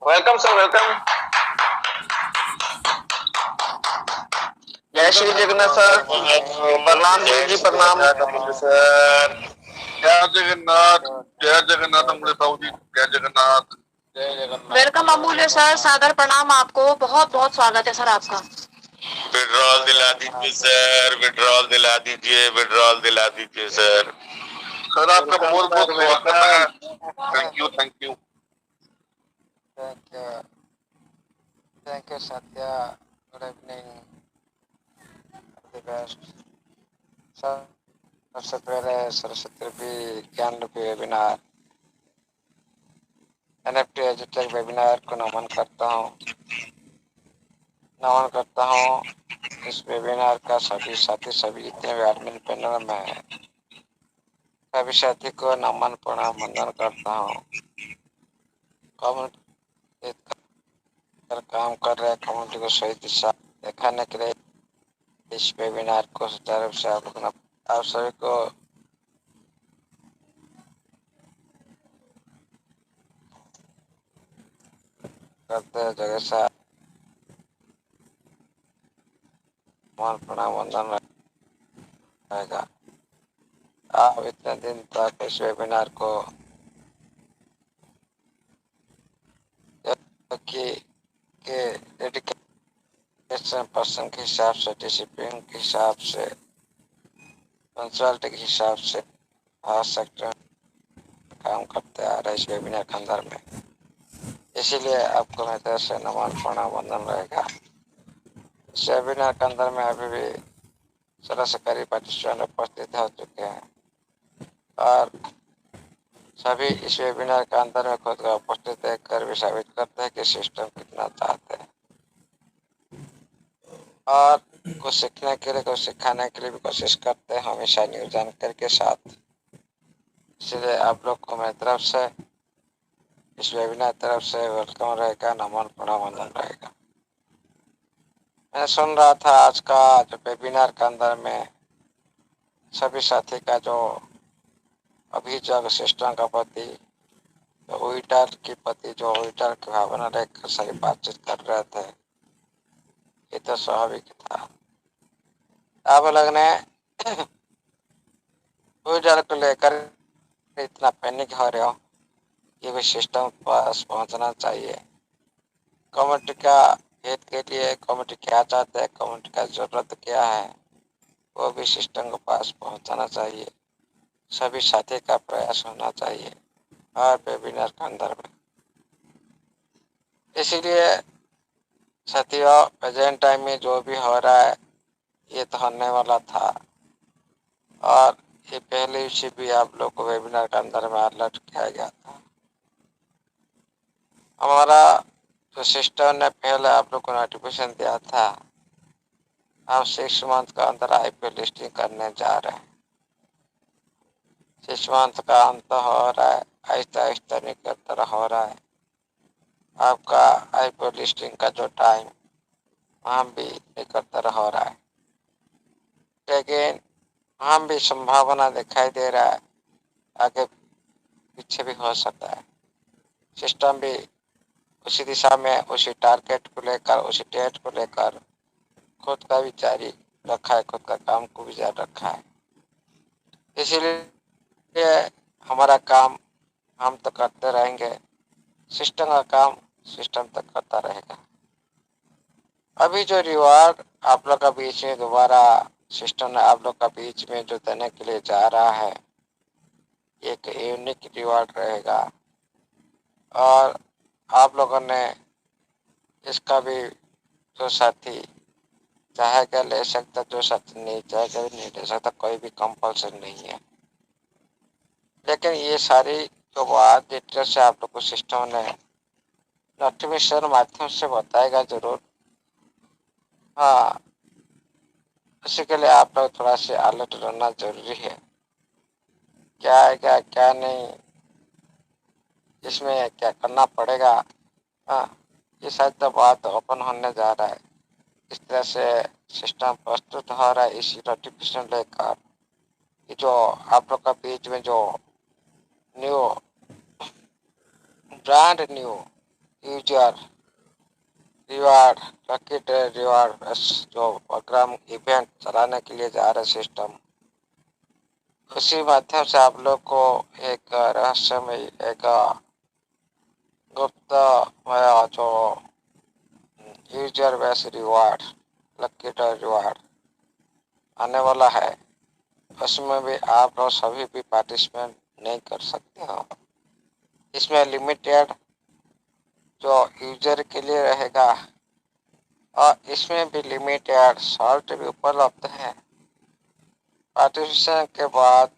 Welcome sir, welcome. जय Shri Jagannath sir. प्रणाम जी, प्रणाम सर। जय जगन्नाथ, जय जगन्नाथ अमृत साहू जी, जय जगन्नाथ। वेलकम अमूल्य सर, सादर प्रणाम आपको। बहुत बहुत स्वागत है सर आपका। विड्रॉल दिला दीजिए सर, विड्रॉल दिला दीजिए, विड्रॉल दिला दीजिए सर। सर आपका बहुत बहुत स्वागत है। Thank you, thank you, thank you Satya. Good evening, the best sir. सबसे पहले सरस्वती रूपी ज्ञान रूपी वेबिनार NFT एजुटेक वेबिनार को नमन करता हूँ। इस वेबिनार का सभी साथी, सभी जितने भी एडमिन पैनल में हैं, सभी साथी को नमन प्रणाम वंदन करता हूँ। कम्युनिटी कर काम कर रहे कम्युनिटी को सही दिशा दिखाने के लिए इस वेबिनार को सुचारू रूप से आप सभी को करते हैं जगह से प्रणाम वंदन रहेगा। आप इतने दिन तक इस वेबिनार को डेडिकेशन पर्सन के हिसाब से, डिसिप्लिन के हिसाब से, पंक्चुअलिटी के हिसाब से हर सेक्टर में काम करते आ रहे इस वेबिनार के अंदर में। इसीलिए आपको मेरी तरफ से नमन प्रणाम वंदन रहेगा। इस वेबिनार के अंदर में अभी भी 16 से करीब पार्टिसिपेंट उपस्थित हो चुके हैं और सभी इस वेबिनार के अंदर में खुद का उपस्थित देखकर भी साबित करते हैं कि सिस्टम कितना चाहते हैं और कुछ सीखने के लिए, कुछ सिखाने के लिए भी कोशिश करते हैं, हमेशा न्यू जानकारी के साथ। इसलिए आप लोग को मेरी तरफ से, इस वेबिनार तरफ से वेलकम रहेगा, नमन प्रणाम वंदन रहेगा। मैं सुन रहा था आज का जो वेबिनार के अंदर में सभी साथी का जो अभिजोग सिस्टम का प्रति, ट्विटर के प्रति जो ट्विटर की भावना लेकर सारी बातचीत कर रहे थे, ये तो स्वाभाविक था। आप लोग ने ट्विटर को लेकर इतना पैनिक हो रहे हो, ये भी सिस्टम पास पहुंचना चाहिए। कम्युनिटी का हित के लिए कम्युनिटी क्या चाहते हैं, कम्युनिटी का जरूरत क्या है, वो भी सिस्टम के पास पहुंचाना चाहिए। सभी साथी का प्रयास होना चाहिए हर वेबिनार के अंदर में। इसीलिए साथियों, प्रेजेंट टाइम में जो भी हो रहा है ये तो होने वाला था और ये पहले से भी आप लोग को वेबिनार के अंदर में अलर्ट किया गया था। हमारा जो सिस्टम ने पहले आप लोग को नोटिफिकेशन दिया था, हम 6 मंथ का अंदर IPO लिस्टिंग करने जा रहे हैं। 6 मंथ का अंत हो रहा है, आहिस्ता आहिस्ता निकलता हो रहा है। आपका IPO लिस्टिंग का जो टाइम हम भी निकलता हो रहा है, लेकिन हम भी संभावना दिखाई दे रहा है आगे पीछे भी हो सकता है। सिस्टम भी उसी दिशा में, उसी टारगेट को लेकर, उसी डेट को लेकर खुद का भी जारी रखा है, खुद का काम को भी जारी रखा है। इसीलिए हमारा काम हम तो करते रहेंगे, सिस्टम का काम सिस्टम तक करता रहेगा। अभी जो रिवार्ड आप लोग का बीच में दोबारा सिस्टम ने आप लोग का बीच में जो देने के लिए जा रहा है, एक यूनिक रिवार्ड रहेगा और आप लोगों ने इसका भी जो साथी चाहेगा ले सकता, जो साथी नहीं चाहेगा नहीं ले सकता, कोई भी कंपल्सन नहीं है। लेकिन ये सारी जो बात डिटेल से आप लोग को सिस्टम ने नोटिफिकेशन माध्यम से बताएगा जरूर। हाँ, इसी के लिए आप लोग थोड़ा सा अलर्ट रहना जरूरी है। क्या आएगा क्या नहीं, इसमें क्या करना पड़ेगा, हाँ, ये शायद तो बात ओपन होने जा रहा है। इस तरह से सिस्टम प्रस्तुत हो रहा है इसी नोटिफिकेशन लेकर। ये जो आप लोग का बीच में जो new brand new user reward lucky draw reward जो प्रोग्राम इवेंट चलाने के लिए जा रहे सिस्टम, उसी माध्यम से आप लोग को एक रहस्यमय एक गुप्त जो user base reward lucky draw reward आने वाला है। उसमें भी आप लोग सभी भी पार्टिसिपेट नहीं कर सकते हो। इसमें लिमिटेड जो यूजर के लिए रहेगा और इसमें भी लिमिटेड सॉल्ट भी उपलब्ध है। पार्टिसिपेशन के बाद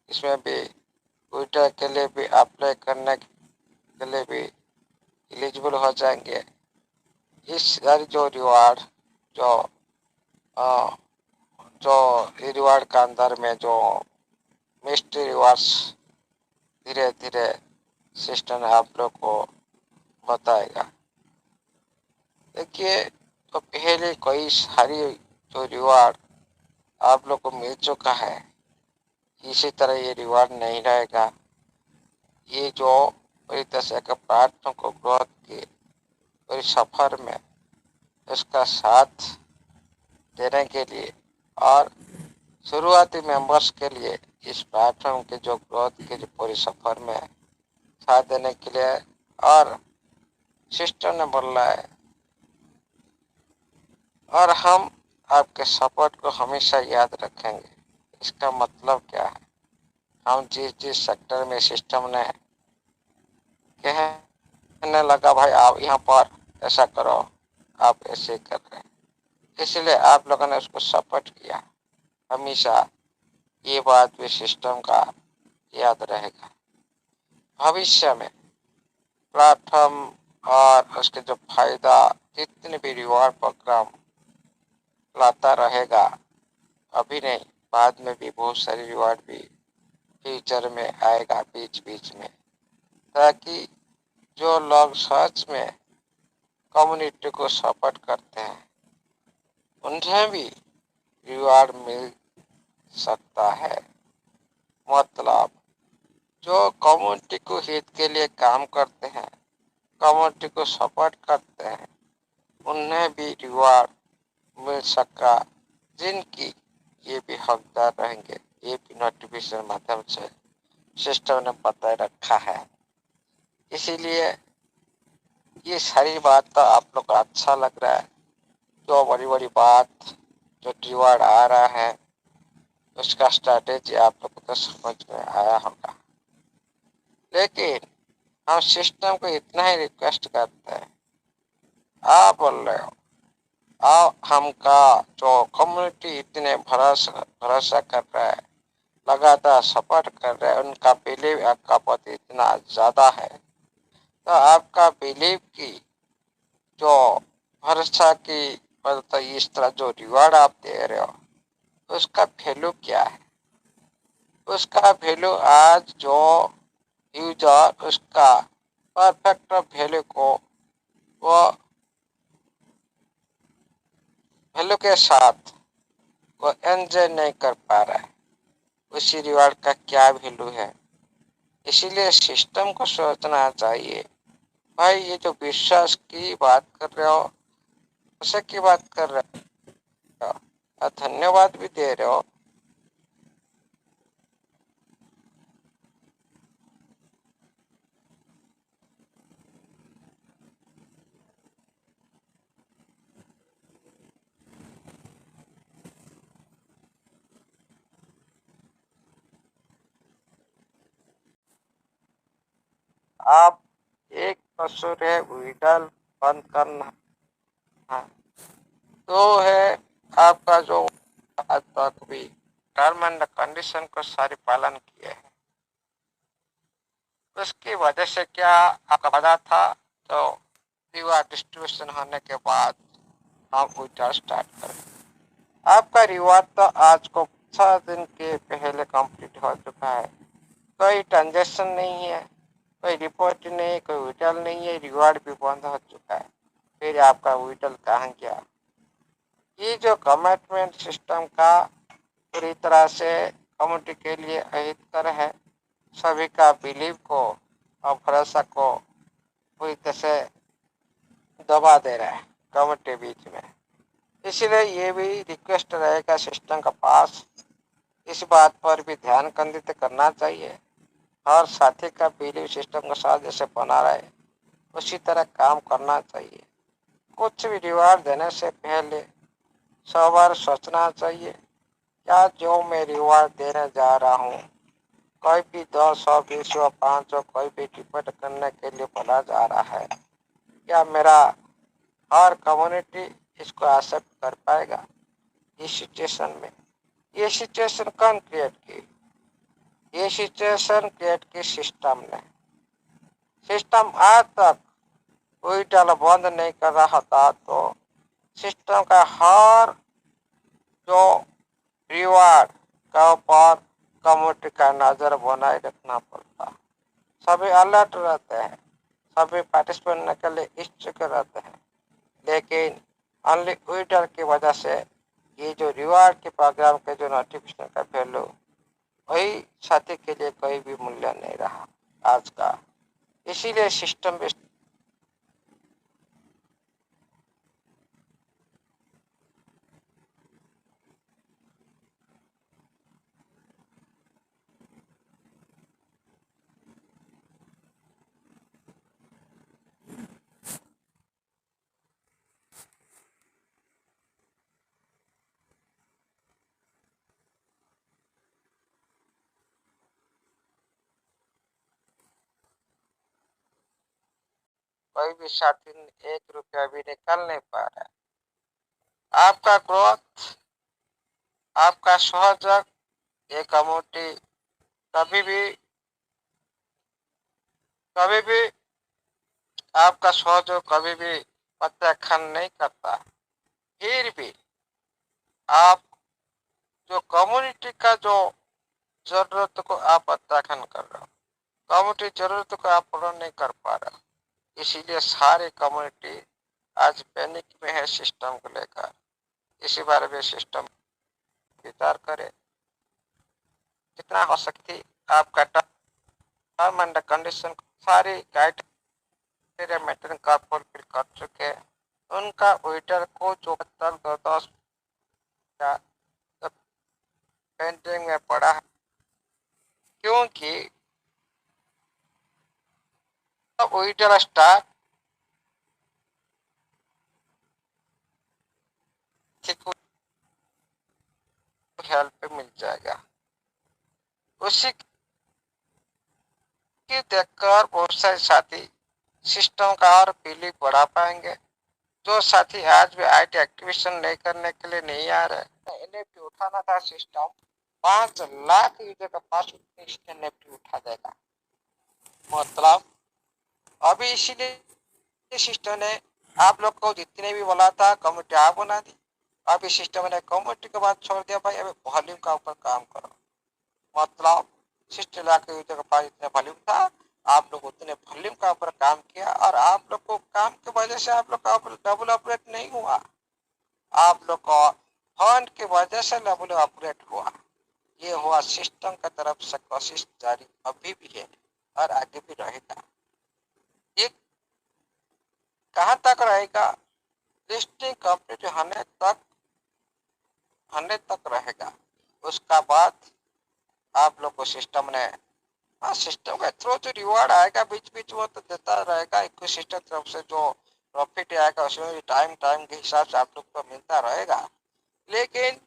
इसमें भी ट्विटर के लिए भी अप्लाई करने के लिए भी एलिजिबल हो जाएंगे। इस सारी जो रिवार्ड जो रिवार्ड का अंदर में जो मिस्ट्री रिवार्ड्स धीरे धीरे सिस्टम आप लोग को बताएगा। देखिए, तो पहले कई सारी जो रिवार्ड आप लोग को मिल चुका है, इसी तरह ये रिवार्ड नहीं रहेगा। ये जो पूरी तरह से प्लेटफॉर्म को ग्रोथ के पूरी सफर में उसका साथ देने के लिए और शुरुआती मेंबर्स के लिए इस प्लेटफॉर्म के जो ग्रोथ के जो पूरी सफर में साथ देने के लिए और सिस्टम ने बोला है, और हम आपके सपोर्ट को हमेशा याद रखेंगे। इसका मतलब क्या है? हम जिस सेक्टर में सिस्टम ने कहने लगा भाई आप यहाँ पर ऐसा करो, आप ऐसे कर रहे हैं, इसलिए आप लोगों ने उसको सपोर्ट किया। हमेशा ये बात भी सिस्टम का याद रहेगा। भविष्य में प्लेटफॉर्म और उसके जो फायदा जितने भी रिवॉर्ड प्रोग्राम लाता रहेगा, अभी नहीं बाद में भी बहुत सारी रिवॉर्ड भी फ्यूचर में आएगा बीच बीच में, ताकि जो लोग सच में कम्युनिटी को सपोर्ट करते हैं उन्हें भी रिवॉर्ड मिल सकता है। मतलब जो कम्युनिटी को हित के लिए काम करते हैं, कम्युनिटी को सपोर्ट करते हैं, उन्हें भी रिवॉर्ड मिल सका, जिनकी ये भी हकदार रहेंगे। ये भी नोटिफिकेशन माध्यम से सिस्टम ने बताए रखा है। इसीलिए ये सारी बात तो आप लोग को अच्छा लग रहा है। जो बड़ी बड़ी बात जो रिवॉर्ड आ रहा है उसका स्ट्रैटेजी आप लोग को समझ में आया होगा, लेकिन हम सिस्टम को इतना ही रिक्वेस्ट करते हैं, आप बोल रहे हो आप हमका जो कम्युनिटी इतने भरोसा कर रहा है, लगातार सपोर्ट कर रहा है, उनका बिलीव आपका प्रति इतना ज़्यादा है, तो आपका बिलीव की जो भरोसा की तो इस तरह जो रिवार्ड आप दे रहे हो उसका वैल्यू क्या है? उसका वैल्यू आज जो यूजर उसका परफेक्ट वैल्यू को वो वैल्यू के साथ वो एंजॉय नहीं कर पा रहा है, उसी रिवार्ड का क्या वैल्यू है। इसीलिए सिस्टम को सोचना चाहिए, भाई ये जो विश्वास की बात कर रहे हो उसे की बात कर रहे हो और धन्यवाद भी दे रहे हो। आप एक कसूर है विड्रॉल बंद करना, तो है आपका जो आज तक भी टर्म एंड कंडीशन को सारी पालन किए हैं, उसकी वजह से क्या आपका वादा था तो रिवार्ड डिस्ट्रीब्यूशन होने के बाद हम विड्रॉल स्टार्ट करें। आपका रिवार्ड तो आज को 6 दिन के पहले कंप्लीट हो चुका है, कोई ट्रांजेक्शन नहीं है, कोई रिपोर्ट नहीं, कोई विड्रॉल नहीं है, रिवार्ड भी बंद हो चुका है, फिर आपका विड्रॉल कहाँ गया? ये जो कमिटमेंट सिस्टम का पूरी तरह से कम्युनिटी के लिए अहितकर है, सभी का बिलीव को और भरोसा को पूरी तरह से दबा दे रहा है कम्युनिटी बीच में। इसलिए ये भी रिक्वेस्ट रहेगा सिस्टम का पास, इस बात पर भी ध्यान केंद्रित करना चाहिए। हर साथी का बिलीव सिस्टम के साथ जैसे बना रहे उसी तरह काम करना चाहिए। कुछ भी रिवार्ड देने से पहले 100 बार सोचना चाहिए, क्या जो मैं रिवार्ड देने जा रहा हूँ कोई भी 10 100 20 या 500 कोई भी डिपेंड करने के लिए बोला जा रहा है, क्या मेरा हर कम्युनिटी इसको एक्सेप्ट कर पाएगा। इस सिचुएशन में ये सिचुएशन कौन क्रिएट की? ये सिचुएशन क्रिएट की सिस्टम ने। सिस्टम आज तक कोई डाल बंद नहीं कर रहा था, तो सिस्टम का हर जो रिवार्ड का ऊपर कम्युनिटी का नजर बनाए रखना पड़ता। सभी अलर्ट रहते हैं, सभी पार्टिसिपेट करने के लिए इच्छुक रहते हैं, लेकिन ओनली ट्विटर की वजह से ये जो रिवार्ड के प्रोग्राम के जो नोटिफिकेशन का वैल्यू वही साथी के लिए कोई भी मूल्य नहीं रहा आज का। इसीलिए सिस्टम कोई भी साथी 1 रुपया भी निकाल नहीं पा रहा है। आपका ग्रोथ, आपका सहयोग, ये कम्युनिटी कभी भी आपका सहयोग कभी भी प्रत्याख्यान नहीं करता। फिर भी आप जो कम्युनिटी का जो जरूरत को आप प्रत्याख्यान कर रहे हो, कम्युनिटी जरूरत को आप पूरा नहीं कर पा रहे हो, इसीलिए सारी कम्युनिटी आज पैनिक में है सिस्टम को लेकर। इसी बारे में सिस्टम विचार करे, जितना हो सकती आपका टर्म एंड कंडीशन सारी गाइड मेंटेन कर फुलफिल कर चुके हैं। उनका ट्विटर को जो तक 10 पेंटिंग में पड़ा है, क्योंकि ट्विटर स्टार को हेल्प मिल जाएगा। उसी की देखकर बहुत सारे साथी सिस्टम का और बिलीव बढ़ा पाएंगे। जो साथी आज भी आईटी एक्टिवेशन नहीं करने के लिए नहीं आ रहे, एनएफटी उठाना था सिस्टम 5 लाख यूजर का पास एनएफटी उठा देगा। मतलब अभी इसीलिए सिस्टम ने आप लोग को जितने भी बोला था कम्युनिटी आप बना दी। अभी सिस्टम ने कम्युनिटी के बाद छोड़ दिया, भाई अभी वॉल्यूम का ऊपर काम करो। मतलब 60 लाख यूजर के पास जितने वॉल्यूम था, आप लोग उतने वॉल्यूम का ऊपर काम किया, और आप लोग को काम की वजह से आप लोग का डबल ऑपरेट नहीं हुआ, आप लोग को फंड की वजह से डबल ऑपरेट हुआ। ये हुआ सिस्टम की तरफ से कोशिश जारी अभी भी है और आगे भी रहेगा। ये कहाँ तक रहेगा? लिस्टिंग कंप्लीट होने तक रहेगा। उसका बाद आप लोग को सिस्टम ने सिस्टम के थ्रू जो रिवार्ड आएगा बीच बीच वो तो देता रहेगा। इकोसिस्टम तरफ से जो प्रॉफिट आएगा उसमें टाइम के हिसाब से आप लोग को मिलता रहेगा। लेकिन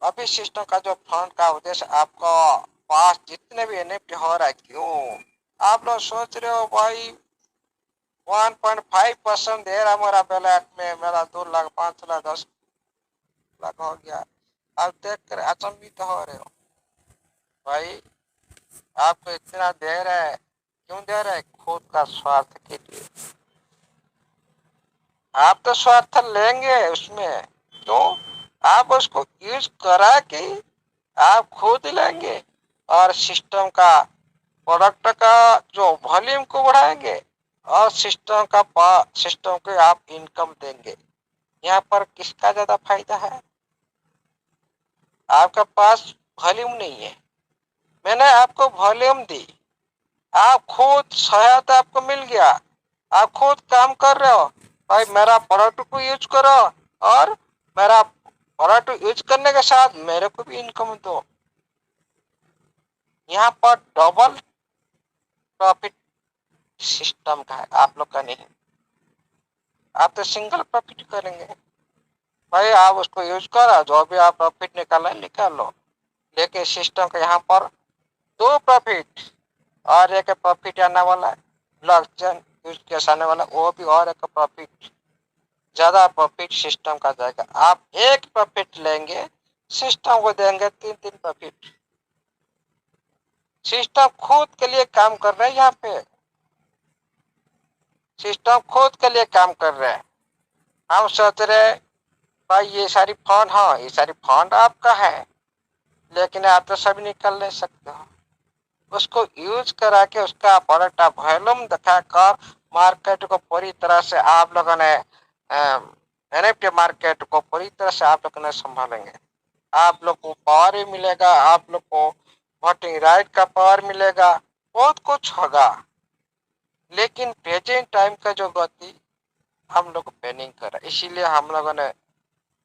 अभी सिस्टम का जो फंड का उद्देश्य आपको पास जितने भी एनएफटी हो रहा है, क्यों आप लोग सोच रहे हो भाई 1.5% दे रहा मेरा बैलेट में, मेरा 2 लाख 5 लाख 10 लाख हो गया। आप देख कर अचंभित हो रहे हो, भाई आपको इतना दे रहा है, क्यों दे रहा है? खुद का स्वार्थ के लिए। आप तो स्वार्थ लेंगे उसमें, तो आप उसको यूज करा के आप खुद लेंगे और सिस्टम का प्रोडक्ट का जो वॉल्यूम को बढ़ाएंगे और सिस्टम को आप इनकम देंगे। यहाँ पर किसका ज्यादा फायदा है? आपका पास वॉल्यूम नहीं है, मैंने आपको वॉल्यूम दी, आप खुद सहायता आपको मिल गया, आप खुद काम कर रहे हो, भाई मेरा प्रोडक्ट को यूज करो और मेरा प्रोडक्ट यूज करने के साथ मेरे को भी इनकम दो। यहाँ पर डबल प्रॉफिट सिस्टम का है, आप लोग का नहीं। आप तो सिंगल प्रॉफिट करेंगे भाई, आप उसको यूज करो, जो भी आप प्रॉफिट निकालना है निकाल लो। लेकिन सिस्टम का यहाँ पर दो प्रॉफिट, और एक प्रॉफिट आने वाला है ब्लॉकचेन यूज केस आने वाला, वो भी और एक प्रॉफिट, ज्यादा प्रॉफिट सिस्टम का जाएगा। आप एक प्रॉफिट लेंगे, सिस्टम को देंगे तीन तीन प्रॉफिट। सिस्टम खुद के लिए काम कर रहे हैं, यहाँ पे सिस्टम खुद के लिए काम कर रहे हैं। हम सोच रहे भाई ये सारी फंड, हाँ ये सारी फंड आपका है, लेकिन आप तो सभी निकल नहीं सकते हो। उसको यूज करा के उसका प्रोडक्ट आप वॉल्यूम दिखाकर मार्केट को पूरी तरह से आप लोगों ने एनएफटी मार्केट को पूरी तरह से आप लोगों ने संभालेंगे। आप लोग को पावर भी मिलेगा, आप लोग को वोटिंग राइट का पावर मिलेगा, बहुत कुछ होगा। लेकिन प्रेजेंट टाइम का जो गति हम लोग पे नहीं कर रहा, इसीलिए हम लोगों ने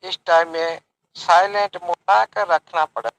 इस टाइम में साइलेंट मोड कर रखना पड़ा।